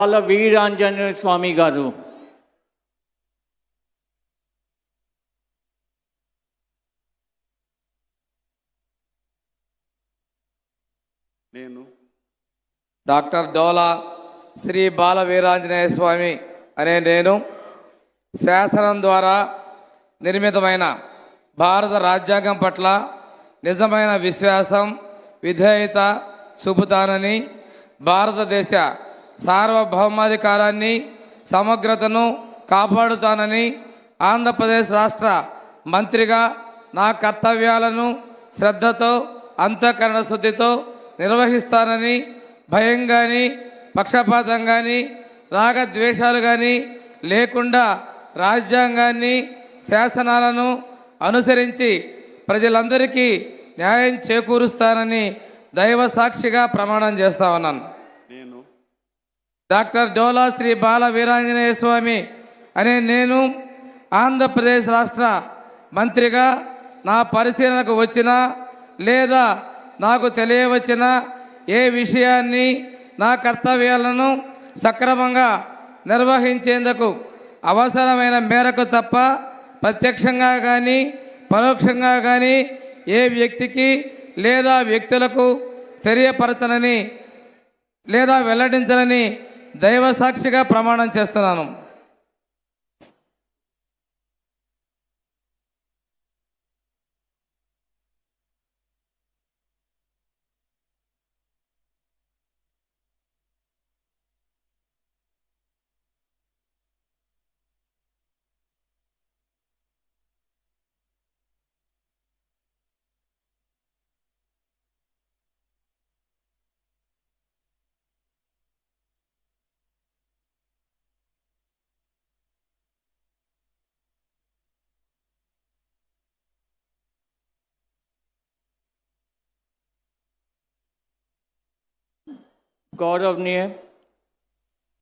బాల వీరాంజనేయ స్వామి గారు. నేను డాక్టర్ డోలా శ్రీ బాల వీరాంజనేయ స్వామి అనే నేను శాసనం ద్వారా నిర్మితమైన భారత రాజ్యాంగం పట్ల నిజమైన విశ్వాసం విధేయత చూపుతానని, భారతదేశ సార్వభౌమాధికారాన్ని సమగ్రతను కాపాడుతానని, ఆంధ్రప్రదేశ్ రాష్ట్ర మంత్రిగా నా కర్తవ్యాలను శ్రద్ధతో అంతఃకరణ శుద్ధితో నిర్వహిస్తానని, భయం కానీ పక్షపాతం కానీ రాగద్వేషాలు కానీ లేకుండా రాజ్యాంగాన్ని శాసనాలను అనుసరించి ప్రజలందరికీ న్యాయం చేకూరుస్తానని దైవ సాక్షిగా ప్రమాణం చేస్తా ఉన్నాను. నేను డాక్టర్ డోలా శ్రీ బాల వీరాంజనేయ స్వామి అనే నేను ఆంధ్రప్రదేశ్ రాష్ట్ర మంత్రిగా నా పరిశీలనకు వచ్చిన లేదా నాకు తెలియవచ్చిన ఏ విషయాన్ని నా కర్తవ్యాలను సక్రమంగా నిర్వహించేందుకు అవసరమైన మేరకు తప్ప ప్రత్యక్షంగా కానీ పరోక్షంగా కానీ ఏ వ్యక్తికి లేదా వ్యక్తులకు తెలియపరచనని లేదా వెల్లడించనని దైవ సాక్షిగా ప్రమాణం చేస్తున్నాను. गौरवनीय